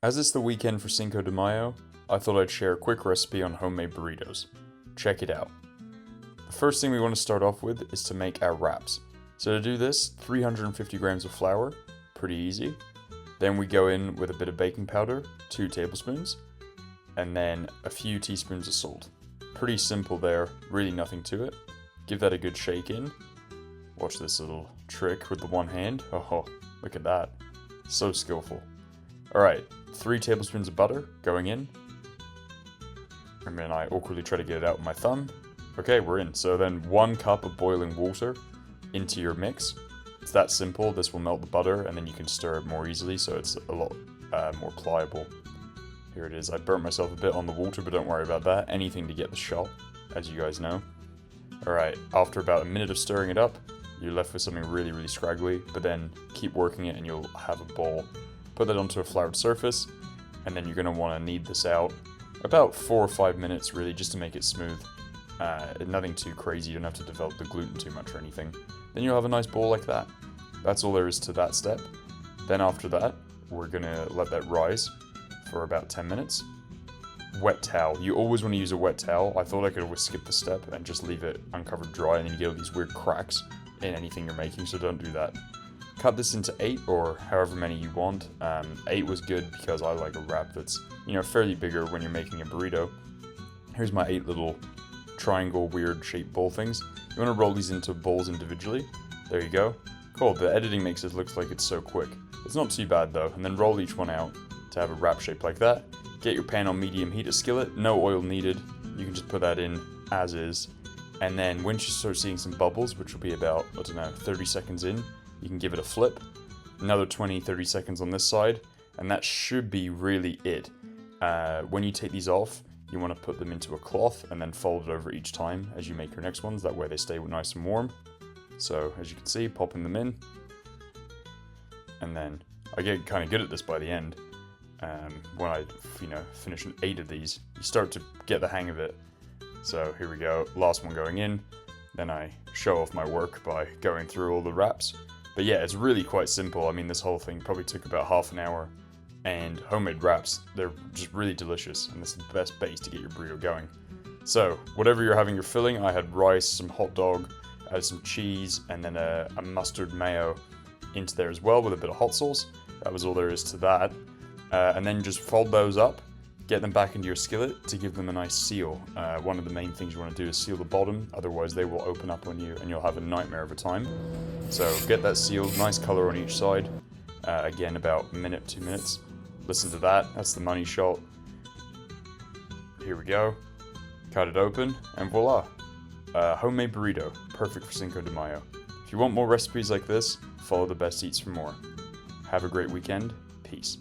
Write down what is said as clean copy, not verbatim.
As it's the weekend for Cinco de Mayo, I thought I'd share a quick recipe on homemade burritos. Check it out. The first thing we want to start off with is to make our wraps. So to do this, 350 grams of flour, pretty easy. Then we go in with a bit of baking powder, 2 tablespoons, and then a few teaspoons of salt. Pretty simple there, really nothing to it. Give that a good shake in. Watch this little trick with the one hand. Oh, look at that. So skillful. Alright, 3 tablespoons of butter going in. And then I awkwardly try to get it out with my thumb. Okay, we're in. So then 1 cup of boiling water into your mix. It's that simple. This will melt the butter and then you can stir it more easily so it's a lot more pliable. Here it is. I burnt myself a bit on the water, but don't worry about that. Anything to get the shot, as you guys know. Alright, after about a minute of stirring it up, you're left with something really, really scraggly, but then keep working it and you'll have a ball. Put that onto a floured surface, and then you're going to want to knead this out about 4 or 5 minutes really, just to make it smooth. Nothing too crazy, you don't have to develop the gluten too much or anything. Then you'll have a nice ball like that. That's all there is to that step. Then after that, we're going to let that rise for about 10 minutes. Wet towel. You always want to use a wet towel. I thought I could always skip the step and just leave it uncovered dry, and then you get all these weird cracks in anything you're making, so don't do that. Cut this into 8 or however many you want. 8 was good because I like a wrap that's, fairly bigger when you're making a burrito. Here's my 8 little triangle weird shaped ball things. You want to roll these into balls individually. There you go. Cool, the editing makes it look like it's so quick. It's not too bad though, and then roll each one out to have a wrap shape like that. Get your pan on medium heat, a skillet, no oil needed. You can just put that in as is. And then once you start seeing some bubbles, which will be about, 30 seconds in, you can give it a flip. Another 20-30 seconds on this side, and that should be really it. When you take these off, you want to put them into a cloth and then fold it over each time as you make your next ones. That way they stay nice and warm. So as you can see, popping them in. And then I get kind of good at this by the end. When I finish 8 of these, you start to get the hang of it. So here we go, last one going in. Then I show off my work by going through all the wraps. But yeah, it's really quite simple. I mean, this whole thing probably took about half an hour. And homemade wraps, they're just really delicious. And this is the best base to get your burrito going. So, whatever you're having your filling, I had rice, some hot dog, some cheese, and then a mustard mayo into there as well with a bit of hot sauce. That was all there is to that. And then just fold those up. Get them back into your skillet to give them a nice seal. One of the main things you want to do is seal the bottom, otherwise they will open up on you and you'll have a nightmare of a time. So get that sealed, nice color on each side. Again, about a minute, 2 minutes. Listen to that, that's the money shot. Here we go. Cut it open, and voila. Homemade burrito, perfect for Cinco de Mayo. If you want more recipes like this, follow the best eats for more. Have a great weekend. Peace.